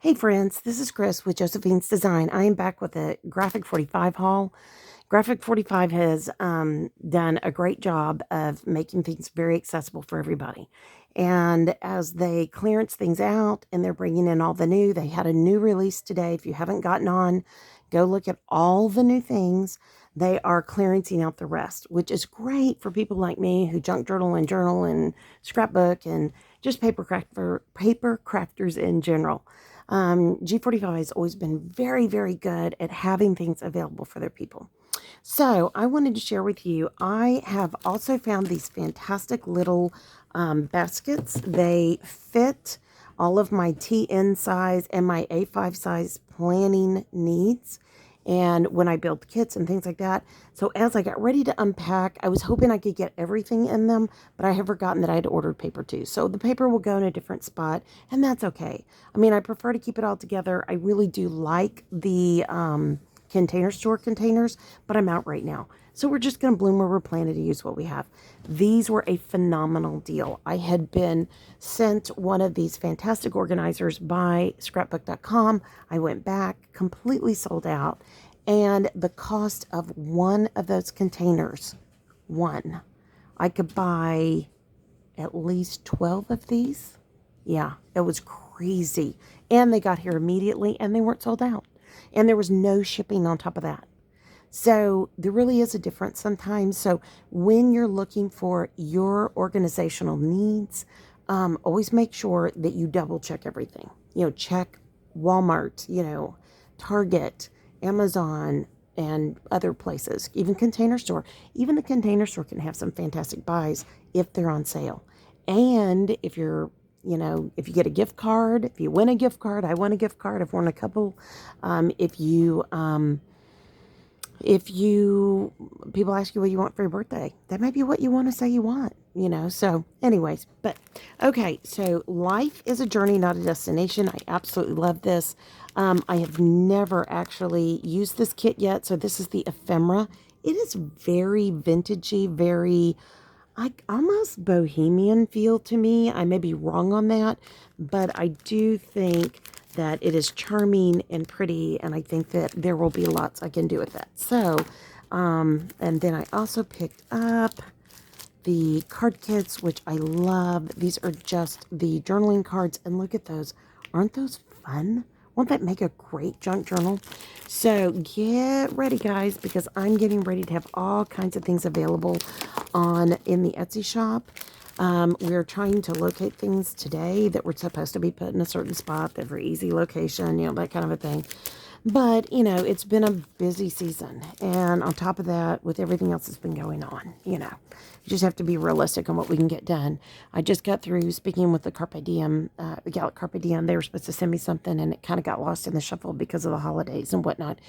Hey friends, this is Chris with Josephine's Design. I am back with a Graphic 45 haul. Graphic 45 has done a great job of making things very accessible for everybody. And as they clearance things out and they're bringing in all the new, they had a new release today. If you haven't gotten on, go look at all the new things. They are clearancing out the rest, which is great for people like me who junk journal and scrapbook and just paper crafters in general. G45 has always been very, very good at having things available for their people. So I wanted to share with you, I have also found these fantastic little baskets. They fit all of my TN size and my A5 size planning needs. And when I build kits and things like that. So as I got ready to unpack, I was hoping I could get everything in them, but I had forgotten that I had ordered paper too. So the paper will go in a different spot, and that's okay. I mean, I prefer to keep it all together. I really do like the container store containers, but I'm out right now. So we're just going to bloom where we're planted to use what we have. These were a phenomenal deal. I had been sent one of these fantastic organizers by scrapbook.com. I went back, completely sold out. And the cost of one of those containers, I could buy at least 12 of these. Yeah, it was crazy. And they got here immediately and they weren't sold out. And there was no shipping on top of that. So there really is a difference sometimes. So when you're looking for your organizational needs, always make sure that you double check everything. Check Walmart, Target, Amazon, and other places, even Container Store. Even the Container Store can have some fantastic buys if they're on sale. And if you're if you get a gift card, if you win a gift card, I won a gift card, I've won a couple. If people ask you what you want for your birthday, that might be what you want to say you want, So anyways, but okay. So life is a journey, not a destination. I absolutely love this. I have never actually used this kit yet. So this is the Ephemera. It is very vintagey, very like almost bohemian feel to me. I may be wrong on that, but I do think that it is charming and pretty, and I think that there will be lots I can do with that. So, and then I also picked up the card kits, which I love. These are just the journaling cards, and look at those. Aren't those fun? Won't that make a great junk journal? So get ready, guys, because I'm getting ready to have all kinds of things available in the Etsy shop. We're trying to locate things today that were supposed to be put in a certain spot that were easy location, that kind of a thing. But, it's been a busy season. And on top of that, with everything else that's been going on, you just have to be realistic on what we can get done. I just got through speaking with the Carpe Diem, the gal at Carpe Diem. They were supposed to send me something, and it kind of got lost in the shuffle because of the holidays and whatnot.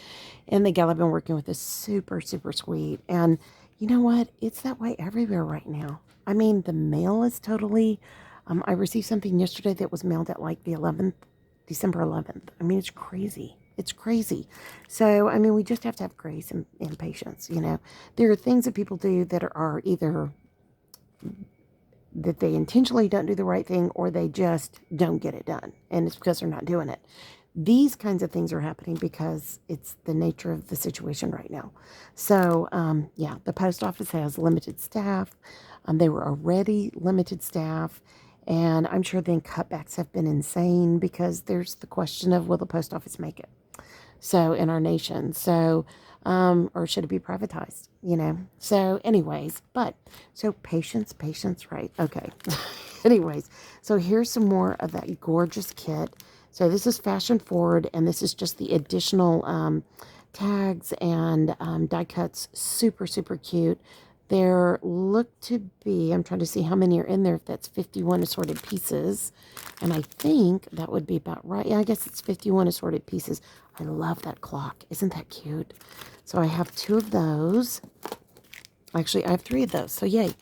And the gal I've been working with is super, super sweet. And you know what? It's that way everywhere right now. I mean, the mail is totally... I received something yesterday that was mailed at like the 11th, December 11th. I mean, it's crazy. It's crazy. So, I mean, we just have to have grace and patience, There are things that people do that are either that they intentionally don't do the right thing or they just don't get it done. And it's because they're not doing it. These kinds of things are happening because it's the nature of the situation right now. So, yeah, the post office has limited staff. They were already limited staff. And I'm sure then cutbacks have been insane because there's the question of, will the post office make it? So in our nation, or should it be privatized, So anyways, so patience, right? Okay. Anyways, so here's some more of that gorgeous kit. So this is fashion forward, and this is just the additional tags and die cuts. Super, super cute. There look to be, I'm trying to see how many are in there, if that's 51 assorted pieces. And I think that would be about right. Yeah, I guess it's 51 assorted pieces. I love that clock. Isn't that cute? So I have 2 of those. Actually, I have 3 of those. So yay.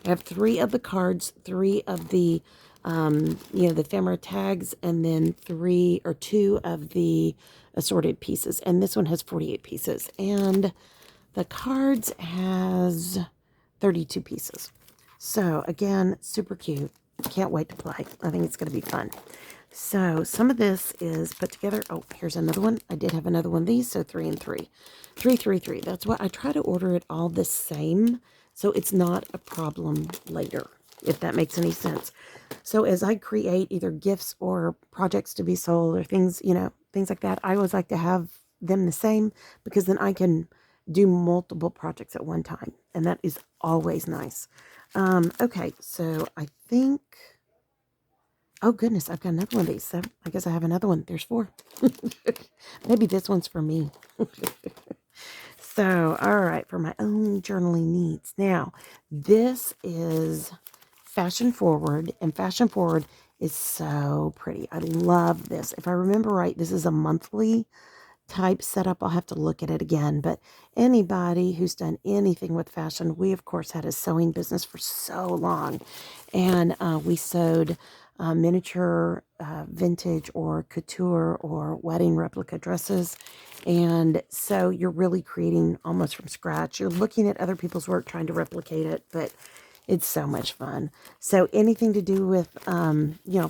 I have 3 of the cards, 3 of the, the ephemera tags, and then 2 of the assorted pieces. And this one has 48 pieces. And the cards has 32 pieces. So again, super cute. Can't wait to play. I think it's going to be fun. So some of this is put together. Oh, here's another one. I did have another one of these. So 3 and 3. 3, 3, 3. That's what I try to order it all the same. So it's not a problem later, if that makes any sense. So as I create either gifts or projects to be sold or things, things like that, I always like to have them the same because then I can do multiple projects at one time. And that is always nice. Okay, so I think... Oh, goodness, I've got another one of these. So I guess I have another one. There's 4. Maybe this one's for me. So, all right, for my own journaling needs. Now, this is Fashion Forward, and Fashion Forward is so pretty. I love this. If I remember right, this is a monthly type setup. I'll have to look at it again, but anybody who's done anything with fashion, we of course had a sewing business for so long, and we sewed miniature, vintage or couture or wedding replica dresses. And so you're really creating almost from scratch. You're looking at other people's work, trying to replicate it, but it's so much fun. So anything to do with,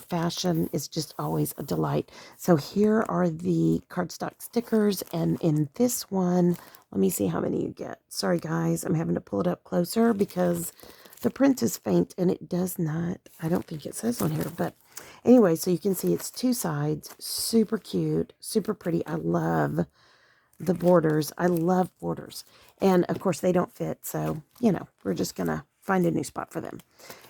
fashion is just always a delight. So here are the cardstock stickers. And in this one, let me see how many you get. Sorry, guys, I'm having to pull it up closer because the print is faint and it does not, I don't think it says on here. But anyway, so you can see it's 2 sides. Super cute, super pretty. I love the borders. I love borders. And of course they don't fit. So, we're just going to find a new spot for them.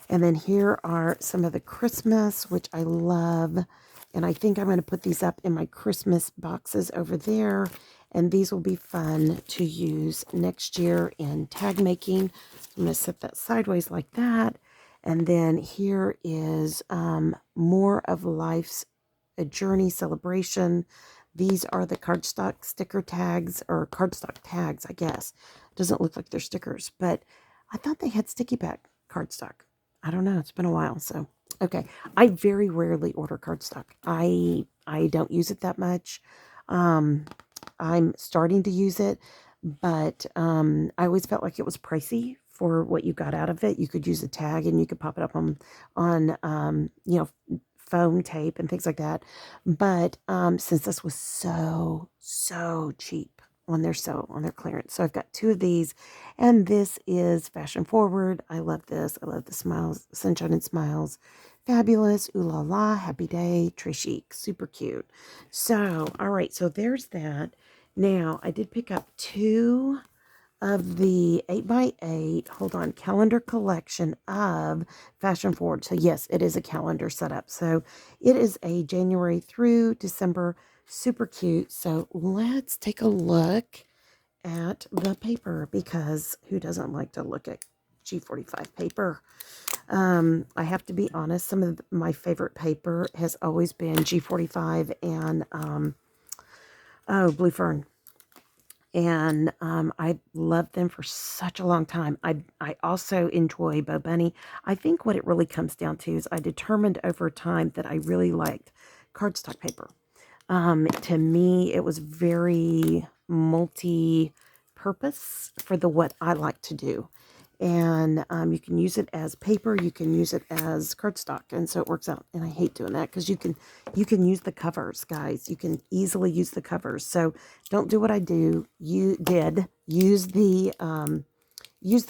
And then here are some of the Christmas, which I love. And I think I'm going to put these up in my Christmas boxes over there. And these will be fun to use next year in tag making. I'm going to set that sideways like that. And then here is more of life's a journey celebration. These are the cardstock sticker tags, or cardstock tags, I guess. Doesn't look like they're stickers, but I thought they had sticky back cardstock. I don't know. It's been a while. So, okay. I very rarely order cardstock. I don't use it that much. I'm starting to use it, but I always felt like it was pricey for what you got out of it. You could use a tag and you could pop it up on foam tape and things like that. But since this was so cheap on their clearance, so I've got 2 of these, and this is Fashion Forward. I love this. I love the smiles, sunshine and smiles. Fabulous, ooh la la, happy day, très chic, super cute. So, all right, so there's that. Now, I did pick up 2 of the 8x8, calendar collection of Fashion Forward. So yes, it is a calendar setup. So it is a January through December, super cute. So let's take a look at the paper, because who doesn't like to look at G45 paper? I have to be honest, some of my favorite paper has always been G45 and Blue Fern. And I loved them for such a long time. I also enjoy Bo Bunny. I think what it really comes down to is I determined over time that I really liked cardstock paper. To me, it was very multi-purpose for what I like to do. And you can use it as paper, you can use it as cardstock, and so it works out. And I hate doing that because you can use the covers, guys. You can easily use the covers. So don't do what I do. You did use the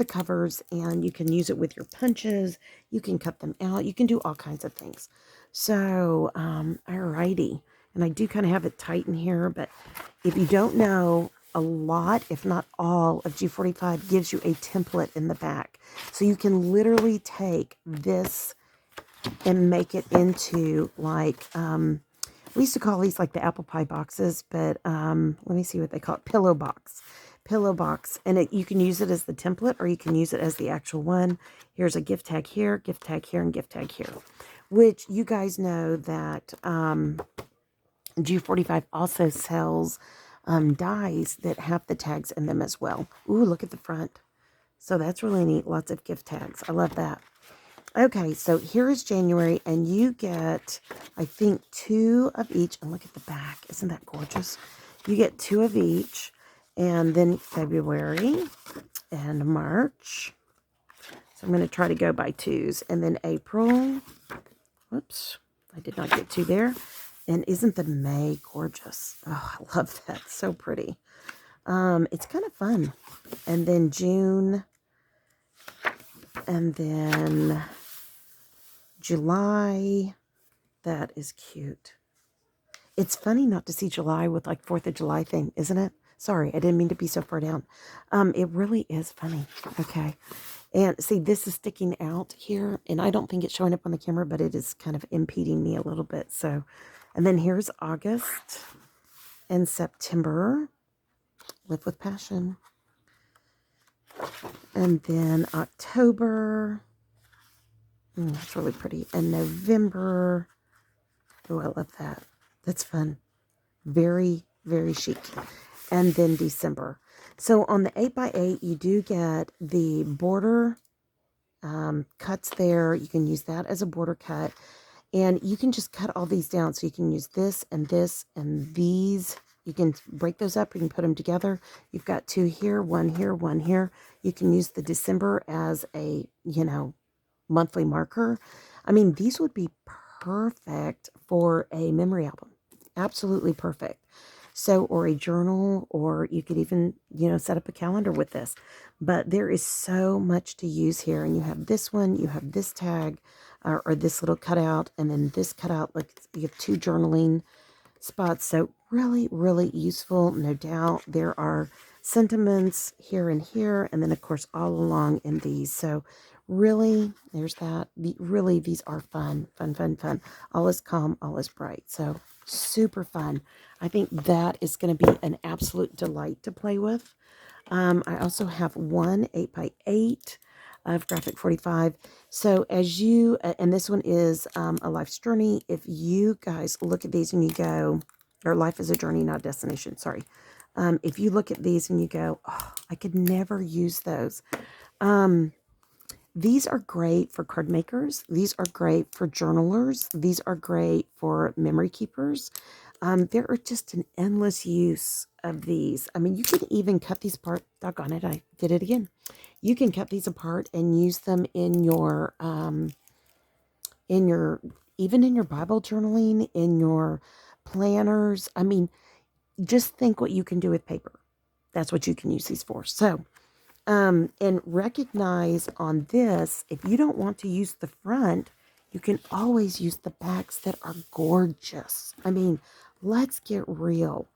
covers, and you can use it with your punches. You can cut them out. You can do all kinds of things. So alrighty, and I do kind of have it tight in here, but if you don't know, a lot, if not all, of G45 gives you a template in the back. So you can literally take this and make it into like, we used to call these like the apple pie boxes, but let me see what they call it, pillow box. And you can use it as the template, or you can use it as the actual one. Here's a gift tag here, and gift tag here, which you guys know that G45 also sells dies that have the tags in them as well. Ooh, look at the front. So that's really neat. Lots of gift tags. I love that. Okay, so here is January, and you get, I think, 2 of each. And look at the back. Isn't that gorgeous? You get 2 of each. And then February and March. So I'm going to try to go by 2s. And then April. Whoops. I did not get to there. And isn't the May gorgeous? Oh, I love that. So pretty. It's kind of fun. And then June. And then July. That is cute. It's funny not to see July with like 4th of July thing, isn't it? Sorry, I didn't mean to be so far down. It really is funny. Okay. And see, this is sticking out here, and I don't think it's showing up on the camera, but it is kind of impeding me a little bit. So, and then here's August and September. Live with Passion. And then October. That's really pretty. And November. Oh, I love that. That's fun. Very, very chic. And then December. So on the 8x8, you do get the border cuts there. You can use that as a border cut. And you can just cut all these down. So you can use this and these. You can break those up. You can put them together. You've got 2 here, 1 here, 1 here. You can use the December as a, monthly marker. I mean, these would be perfect for a memory album. Absolutely perfect. So, or a journal, or you could even, set up a calendar with this. But there is so much to use here. And you have this one, you have this tag, or this little cutout, and then this cutout. Like, you have 2 journaling spots. So really, really useful, no doubt. There are sentiments here and here, and then of course all along in these. So really, there's that. Really, these are fun. All is calm, all is bright. So super fun. I think that is going to be an absolute delight to play with. I also have one 8x8 of Graphic 45. So as you, and this one is a life's journey. If you guys look at these and you go, or life is a journey, not destination, sorry. If you look at these and you go, oh, I could never use those. These are great for card makers. These are great for journalers. These are great for memory keepers. There are just an endless use of these. I mean, you can even cut these apart. Doggone it, I did it again. You can cut these apart and use them in your even in your Bible journaling, in your planners. I mean, just think what you can do with paper. That's what you can use these for. So, and recognize on this, if you don't want to use the front, you can always use the backs that are gorgeous. I mean, let's get real.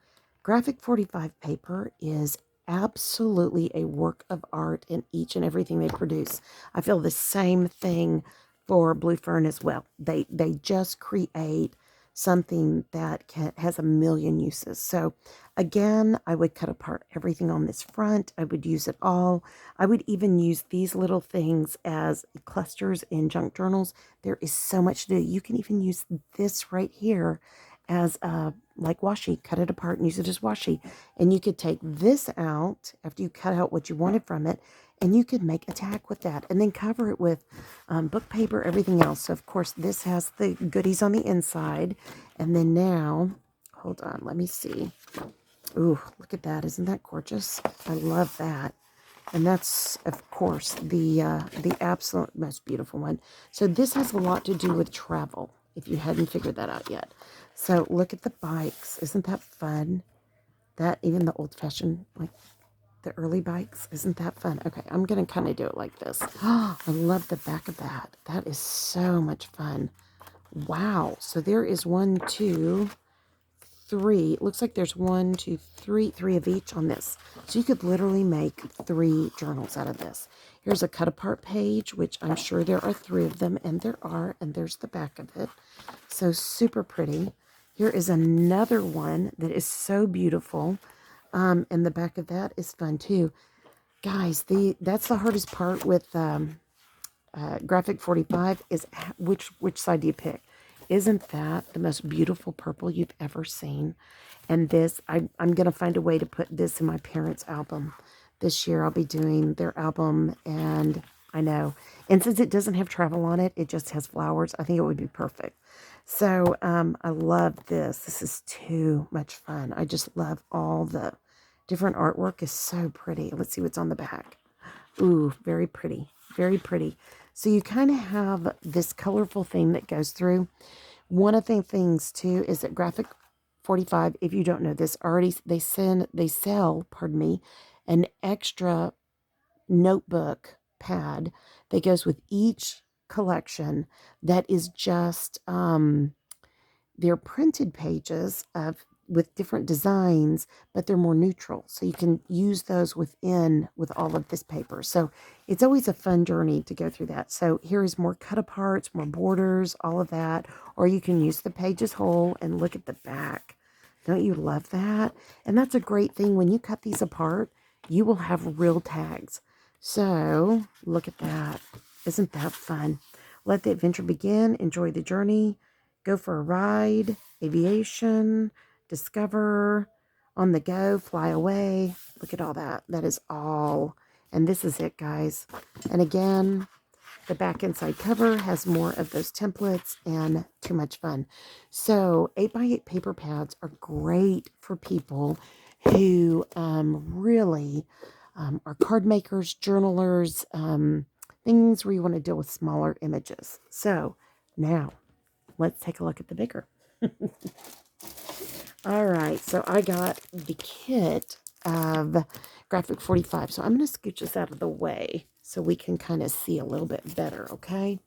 Graphic 45 paper is absolutely a work of art in each and everything they produce. I feel the same thing for Blue Fern as well. They just create something that has a million uses. So again, I would cut apart everything on this front. I would use it all. I would even use these little things as clusters in junk journals. There is so much to do. You can even use this right here as like washi. Cut it apart and use it as washi. And you could take this out after you cut out what you wanted from it, and you could make a tag with that and then cover it with book paper, everything else. So of course this has the goodies on the inside. And then now, hold on, let me see. Ooh, look at that. Isn't that gorgeous? I love that. And that's, of course, the absolute most beautiful one. So this has a lot to do with travel, if you hadn't figured that out yet. So look at the bikes. Isn't that fun? That, even the old-fashioned, like the early bikes. Isn't that fun? Okay, I'm going to kind of do it like this. Oh, I love the back of that. That is so much fun. Wow. So there is 1, 2, 3. It looks like there's 1, 2, 3 of each on this. So you could literally make 3 journals out of this. Here's a cut apart page, which I'm sure there are 3 of them, and there are, and there's the back of it. So super pretty. Here is another one that is so beautiful. And the back of that is fun too. Guys, that's the hardest part with Graphic 45 is which side do you pick? Isn't that the most beautiful purple you've ever seen? And this, I'm going to find a way to put this in my parents' album. This year I'll be doing their album, and I know. And since it doesn't have travel on it, it just has flowers. I think it would be perfect. So I love this. This is too much fun. I just love all the different artwork. Is so pretty. Let's see what's on the back. Ooh, very pretty. Very pretty. So you kind of have this colorful thing that goes through. One of the things too is that Graphic 45, if you don't know this already, they sell, pardon me, an extra notebook pad that goes with each collection that is just they're printed pages of with different designs, but they're more neutral. So you can use those with all of this paper. So it's always a fun journey to go through that. So here is more cut aparts, more borders, all of that. Or you can use the pages whole and look at the back. Don't you love that? And that's a great thing. When you cut these apart, you will have real tags. So look at that. Isn't that fun? Let the adventure begin. Enjoy the journey. Go for a ride, aviation, discover, on the go, fly away. Look at all that. That is all. And this is it, guys. And again, the back inside cover has more of those templates and too much fun. So 8x8 paper pads are great for people who really are card makers, journalers, things where you want to deal with smaller images. So now, let's take a look at the bigger. All right, so I got the kit of Graphic 45. So I'm going to scooch this out of the way so we can kind of see a little bit better, okay?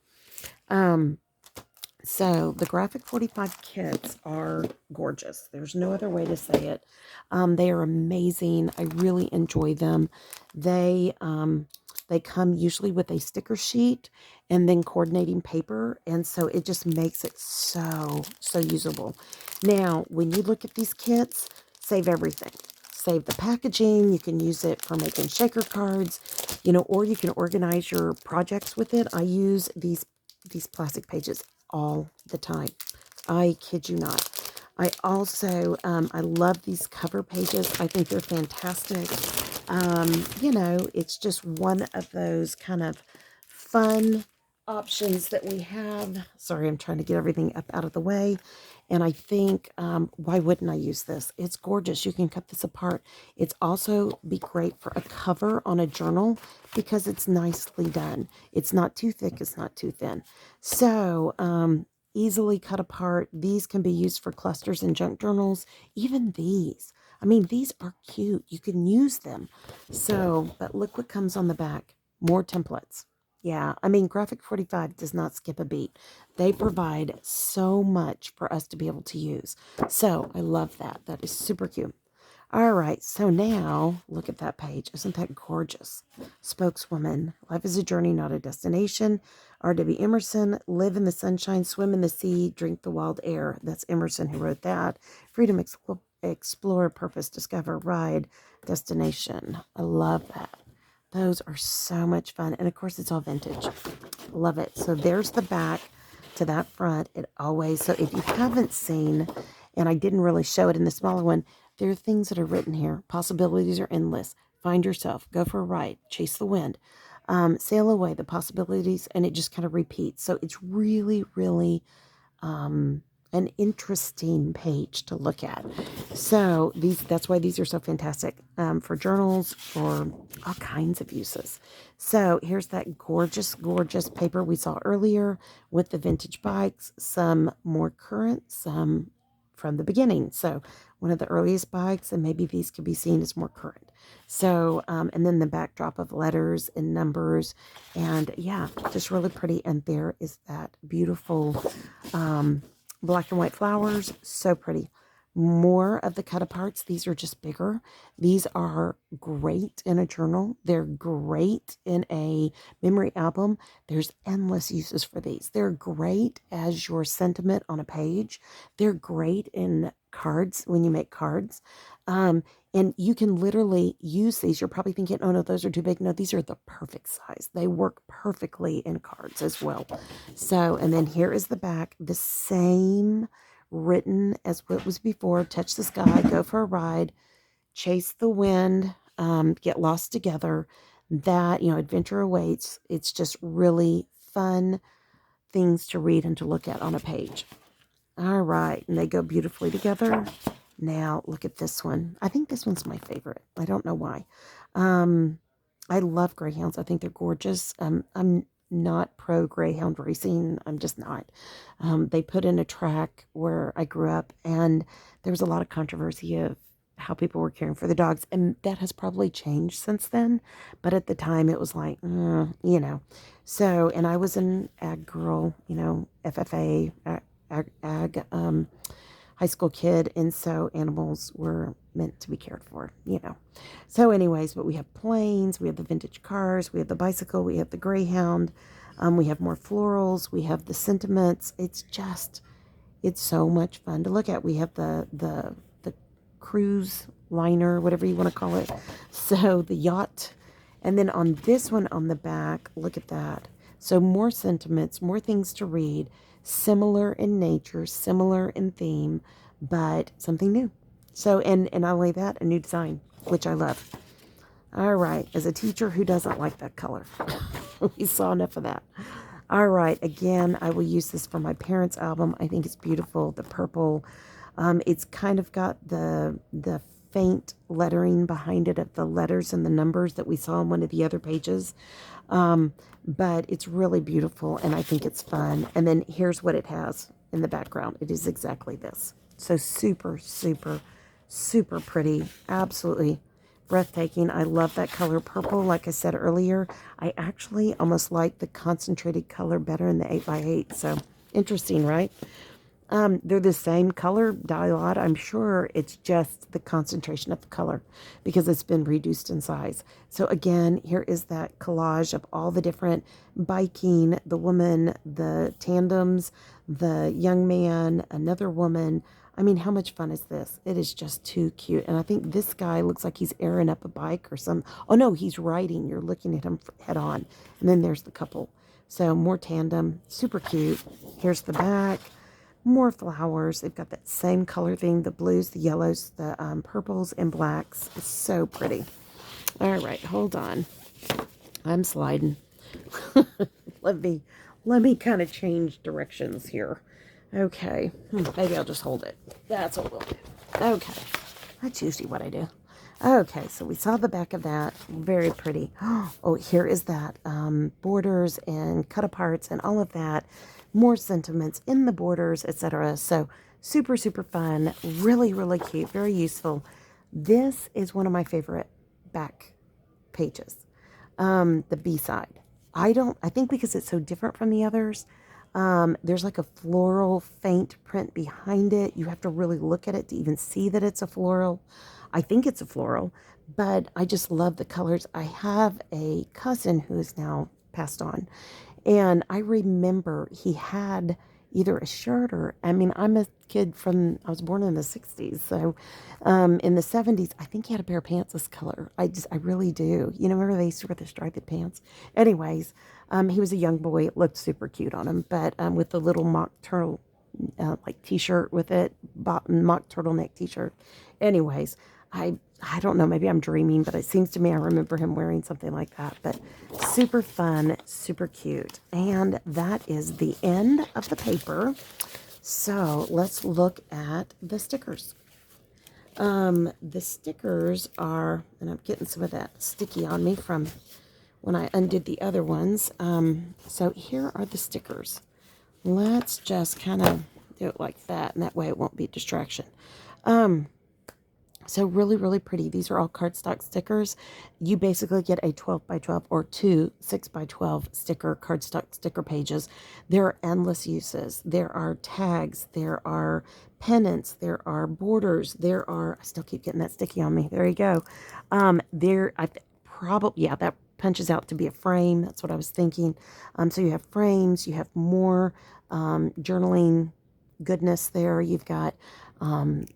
So the Graphic 45 kits are gorgeous. There's no other way to say it. They are amazing. I really enjoy them. They come usually with a sticker sheet and then coordinating paper. And so it just makes it so usable. Now, when you look at these kits, save everything. Save the packaging. You can use it for making shaker cards, or you can organize your projects with it. I use these plastic pages all the time. I kid you not. I also, I love these cover pages. I think they're fantastic. It's just one of those kind of fun options that we have. Sorry, I'm trying to get everything up out of the way. And I think, why wouldn't I use this? It's gorgeous. You can cut this apart. It's also be great for a cover on a journal because it's nicely done. It's not too thick. It's not too thin. So, easily cut apart. These can be used for clusters and junk journals. Even these. I mean, these are cute. You can use them. So, but look what comes on the back. More templates. Yeah, I mean, Graphic 45 does not skip a beat. They provide so much for us to be able to use. So, I love that. That is super cute. All right, so now look at that page. Isn't that gorgeous? Spokeswoman. Life is a journey, not a destination. R.W. Emerson. Live in the sunshine, swim in the sea, drink the wild air. That's Emerson who wrote that. Freedom, explore, purpose, discover, ride, destination. I love that. Those are so much fun. And of course, it's all vintage. Love it. So there's the back to that front. It always, so if you haven't seen, and I didn't really show it in the smaller one, there are things that are written here. Possibilities are endless. Find yourself. Go for a ride. Chase the wind. Sail away. The possibilities. And it just kind of repeats. So it's really, really an interesting page to look at. So that's why these are so fantastic for journals, for all kinds of uses. So here's that gorgeous, gorgeous paper we saw earlier with the vintage bikes, some more current, some from the beginning. So one of the earliest bikes, and maybe these could be seen as more current. So, and then the backdrop of letters and numbers, and yeah, just really pretty. And there is that beautiful black and white flowers, so pretty. More of the cut aparts. These are just bigger. These are great in a journal. They're great in a memory album. There's endless uses for these. They're great as your sentiment on a page. They're great in cards when you make cards. And you can literally use these. You're probably thinking, oh no, those are too big. No, these are the perfect size. They work perfectly in cards as well. So, and then here is the back, the same written as what was before. Touch the sky, go for a ride, chase the wind, get lost together. That, adventure awaits. It's just really fun things to read and to look at on a page. All right, and they go beautifully together. Now, look at this one. I think this one's my favorite. I don't know why. I love greyhounds. I think they're gorgeous. I'm not pro greyhound racing. I'm just not. They put in a track where I grew up, and there was a lot of controversy of how people were caring for the dogs, and that has probably changed since then. But at the time, it was like, you know. So, and I was an ag girl, you know, FFA, ag high school kid, and so animals were meant to be cared for, you know. So anyways, but we have planes, we have the vintage cars, we have the bicycle, we have the greyhound, we have more florals, we have the sentiments. It's so much fun to look at. We have the cruise liner, whatever you want to call it, so the yacht. And then on this one on the back, look at that. So more sentiments, more things to read, similar in nature, similar in theme, but something new. So, and not only that, a new design, which I love. All right, as a teacher who doesn't like that color, we saw enough of that. All right, again, I will use this for my parents' album. I think it's beautiful, the purple. It's kind of got the faint lettering behind it of the letters and the numbers that we saw on one of the other pages. But it's really beautiful, and I think it's fun. And then here's what it has in the background. It is exactly this. So super, super, super pretty. Absolutely breathtaking. I love that color purple. Like I said earlier, I actually almost like the concentrated color better in the 8x8. So interesting, right? They're the same color dye lot. I'm sure it's just the concentration of the color because it's been reduced in size. So again, here is that collage of all the different biking, the woman, the tandems, the young man, another woman. I mean, how much fun is this? It is just too cute. And I think this guy looks like he's airing up a bike or some. Oh no, he's riding. You're looking at him head on. And then there's the couple. So more tandem, super cute. Here's the back. More flowers. They've got that same color theme, the blues, the yellows, the purples and blacks. It's so pretty. All right, hold on. I'm sliding. let me kind of change directions here. Okay, maybe I'll just hold it. That's what we'll do. Okay, that's usually what I do. Okay, so we saw the back of that. Very pretty. Oh, here is that borders and cut aparts and all of that. More sentiments in the borders, etc. So super, super fun. Really, really cute. Very useful. This is one of my favorite back pages. The B-side. I think because it's so different from the others, there's like a floral faint print behind it. You have to really look at it to even see that it's a floral. I think it's a floral, but I just love the colors. I have a cousin who is now passed on, and I remember he had either a shirt or, I mean, I'm a kid I was born in the 60s. So in the 70s, I think he had a pair of pants this color. I really do. You know, remember they used to wear the striped pants? Anyways, he was a young boy. It looked super cute on him, but with the little mock turtle, like t-shirt with it, mock turtleneck t-shirt. Anyways, I don't know, maybe I'm dreaming, but it seems to me I remember him wearing something like that. But super fun, super cute. And that is the end of the paper. So let's look at the stickers. The stickers are, and I'm getting some of that sticky on me from when I undid the other ones. So here are the stickers. Let's just kind of do it like that, and that way it won't be a distraction. So really, really pretty. These are all cardstock stickers. You basically get a 12 by 12 or two 6 by 12 cardstock sticker pages. There are endless uses. There are tags. There are pennants. There are borders. I still keep getting that sticky on me. There you go. Yeah, that punches out to be a frame. That's what I was thinking. So you have frames. You have more journaling goodness there. You've got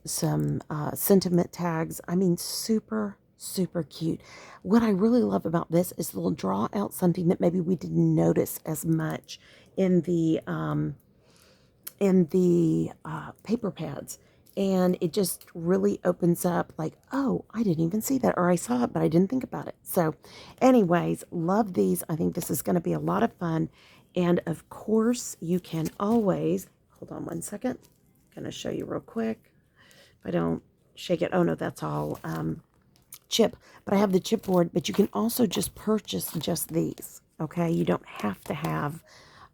some sentiment tags. I mean, super, super cute. What I really love about this is they'll draw out something that maybe we didn't notice as much in the paper pads. And it just really opens up like, oh, I didn't even see that. Or I saw it, but I didn't think about it. So anyways, love these. I think this is going to be a lot of fun. And of course, you can always, hold on one second. Going to show you real quick. If I don't shake it, oh no, that's all chip. But I have the chipboard, but you can also just purchase just these. Okay, you don't have to have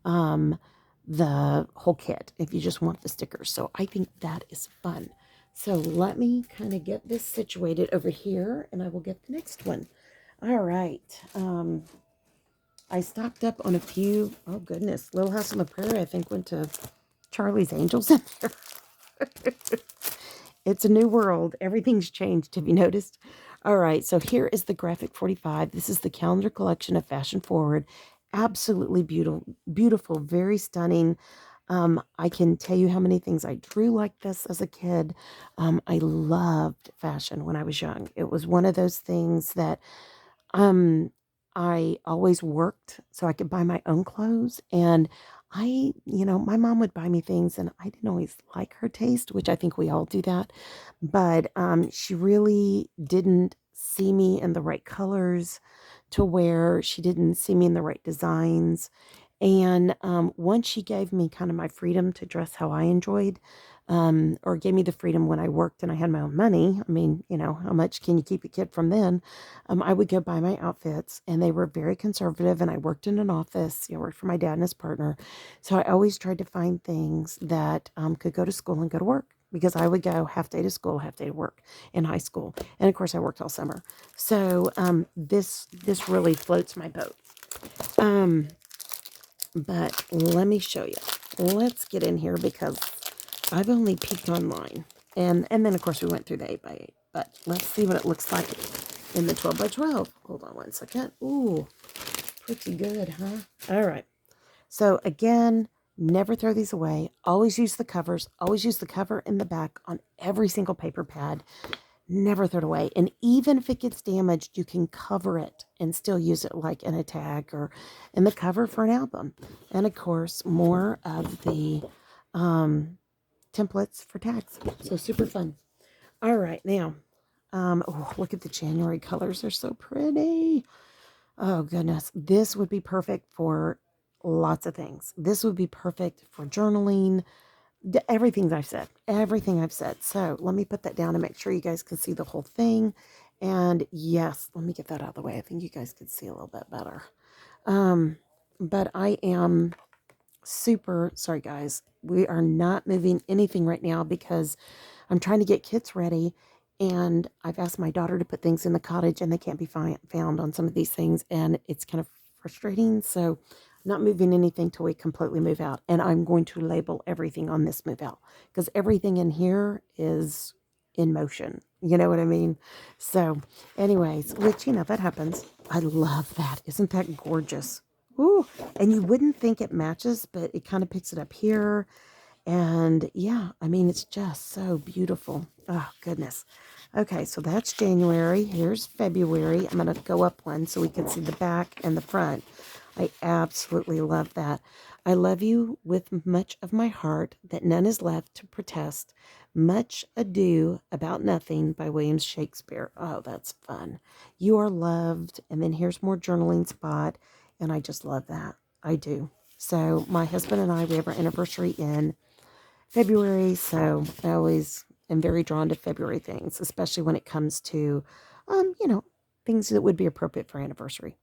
um, the whole kit if you just want the stickers. So I think that is fun. So let me kind of get this situated over here, and I will get the next one. All right. I stocked up on a few. Oh, goodness. Little House on the Prairie, I think, went to Charlie's Angels in there. It's a new world. Everything's changed. Have you noticed? All right. So here is the Graphic 45. This is the calendar collection of Fashion Forward. Absolutely beautiful, beautiful, very stunning. I can tell you how many things I drew like this as a kid. I loved fashion when I was young. It was one of those things that um, I always worked so I could buy my own clothes. And my mom would buy me things and I didn't always like her taste, which I think we all do that. But she really didn't see me in the right colors to wear. She didn't see me in the right designs. And once she gave me kind of my freedom to dress how I enjoyed, or gave me the freedom when I worked and I had my own money. I mean, how much can you keep a kid from then? I would go buy my outfits, and they were very conservative. And I worked in an office, worked for my dad and his partner. So I always tried to find things that could go to school and go to work, because I would go half day to school, half day to work in high school. And of course, I worked all summer. So this really floats my boat. But let me show you. Let's get in here because I've only peeked online. And then, of course, we went through the 8x8. But let's see what it looks like in the 12x12. Hold on one second. Ooh, pretty good, huh? All right. So, again, never throw these away. Always use the covers. Always use the cover in the back on every single paper pad. Never throw it away. And even if it gets damaged, you can cover it and still use it like in a tag or in the cover for an album. And, of course, more of the templates for tags. So super fun. All right, now, look at the January colors. They're so pretty. Oh, goodness. This would be perfect for lots of things. This would be perfect for journaling. Everything I've said. Everything I've said. So let me put that down and make sure you guys can see the whole thing. And yes, let me get that out of the way. I think you guys can see a little bit better. But I am super sorry, guys. We are not moving anything right now because I'm trying to get kits ready, and I've asked my daughter to put things in the cottage, and they can't be found on some of these things, and it's kind of frustrating. So I'm not moving anything till we completely move out, and I'm going to label everything on this move out because everything in here is in motion. You know what I mean? So anyways, which, that happens. I love that. Isn't that gorgeous? Ooh, and you wouldn't think it matches, but it kind of picks it up here. And yeah, I mean, it's just so beautiful. Oh, goodness. Okay, so that's January. Here's February. I'm going to go up one so we can see the back and the front. I absolutely love that. I love you with much of my heart, that none is left to protest. Much ado about nothing by William Shakespeare. Oh, that's fun. You are loved. And then here's more journaling spot. And I just love that. I do. So my husband and I, we have our anniversary in February. So I always am very drawn to February things, especially when it comes to, things that would be appropriate for anniversary.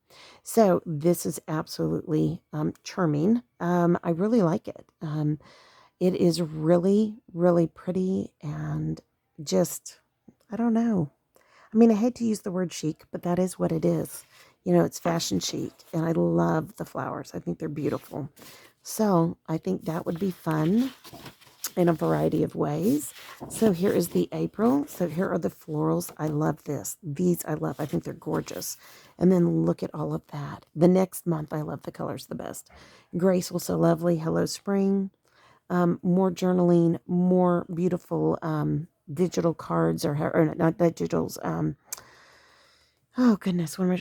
So this is absolutely charming. I really like it. It is really, really pretty and just, I don't know. I mean, I hate to use the word chic, but that is what it is. It's fashion chic, and I love the flowers. I think they're beautiful. So I think that would be fun in a variety of ways. So here is the April. So here are the florals. I love this. These I love. I think they're gorgeous. And then look at all of that. The next month, I love the colors the best. Graceful, so lovely. Hello, spring. More journaling, more beautiful digital cards, or not digitals. Oh goodness, what am I,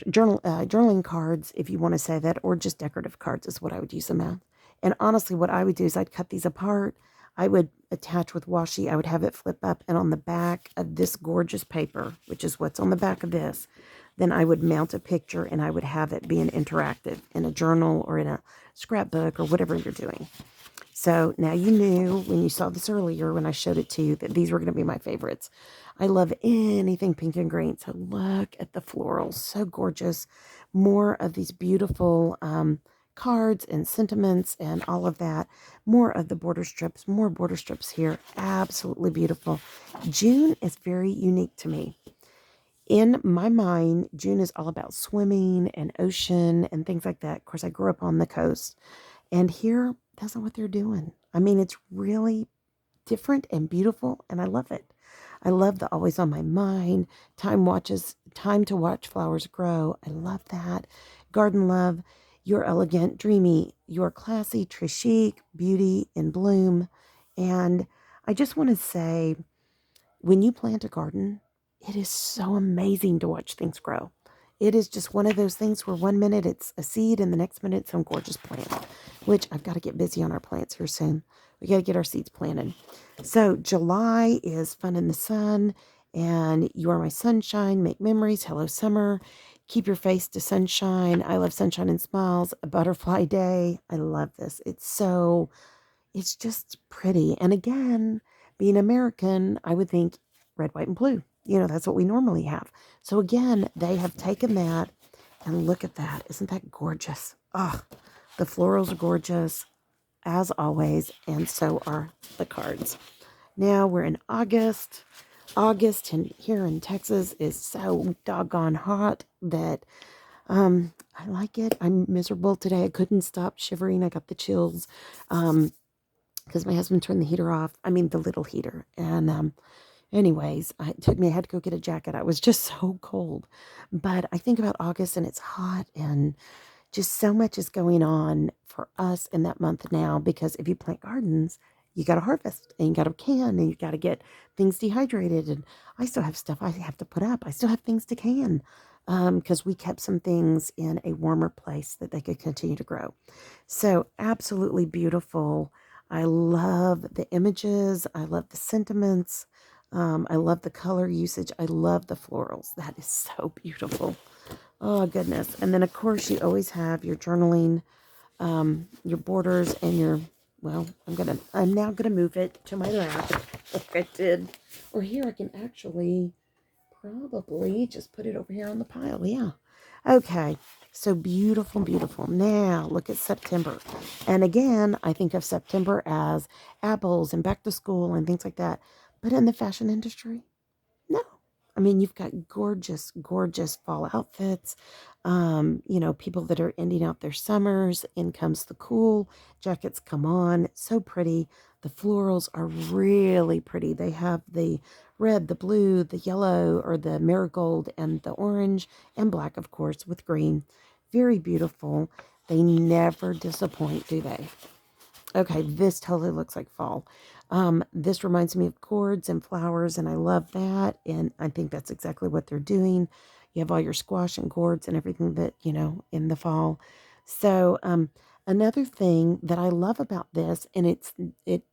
journaling cards, if you want to say that, or just decorative cards is what I would use them as. And honestly, what I would do is I'd cut these apart. I would attach with washi. I would have it flip up, and on the back of this gorgeous paper, which is what's on the back of this, then I would mount a picture, and I would have it being interactive in a journal or in a scrapbook or whatever you're doing. So now you knew when you saw this earlier when I showed it to you that these were going to be my favorites. I love anything pink and green. So look at the florals. So gorgeous. More of these beautiful cards and sentiments and all of that. More of the border strips. More border strips here. Absolutely beautiful. June is very unique to me. In my mind, June is all about swimming and ocean and things like that. Of course, I grew up on the coast. And here, that's not what they're doing. I mean, it's really different and beautiful, and I love it. I love the always on my mind, time to watch flowers grow. I love that. Garden love, you're elegant, dreamy, you're classy, très chic, beauty in bloom. And I just want to say, when you plant a garden, it is so amazing to watch things grow. It is just one of those things where one minute it's a seed and the next minute it's some gorgeous plant, which I've got to get busy on our plants here soon. We got to get our seeds planted. So July is fun in the sun, and you are my sunshine, make memories, hello summer, keep your face to sunshine. I love sunshine and smiles, a butterfly day. I love this. It's just pretty. And again, being American, I would think red, white, and blue. That's what we normally have. So again, they have taken that and look at that. Isn't that gorgeous? Oh, the florals are gorgeous, as always, and so are the cards. Now we're in August. August here in Texas is so doggone hot that I like it. I'm miserable today. I couldn't stop shivering. I got the chills. Because my husband turned the heater off. I mean, the little heater. And anyways, it took me, I had to go get a jacket. I was just so cold. But I think about August and it's hot and just so much is going on for us in that month now. Because if you plant gardens, you got to harvest and you got to can and you got to get things dehydrated. And I still have stuff I have to put up. I still have things to can because we kept some things in a warmer place that they could continue to grow. So absolutely beautiful. I love the images. I love the sentiments. I love the color usage. I love the florals. That is so beautiful. Oh, goodness. And then, of course, you always have your journaling, your borders, and your, well, I'm now going to move it to my lap like I did. Or here I can actually probably just put it over here on the pile. Yeah. Okay. So beautiful, beautiful. Now look at September. And again, I think of September as apples and back to school and things like that. But in the fashion industry, no. I mean, you've got gorgeous, gorgeous fall outfits. People that are ending out their summers. In comes the cool. Jackets come on. So pretty. The florals are really pretty. They have the red, the blue, the yellow, or the marigold, and the orange, and black, of course, with green. Very beautiful. They never disappoint, do they? Okay, this totally looks like fall. This reminds me of gourds and flowers, and I love that. And I think that's exactly what they're doing. You have all your squash and gourds and everything that, in the fall. So, another thing that I love about this, and it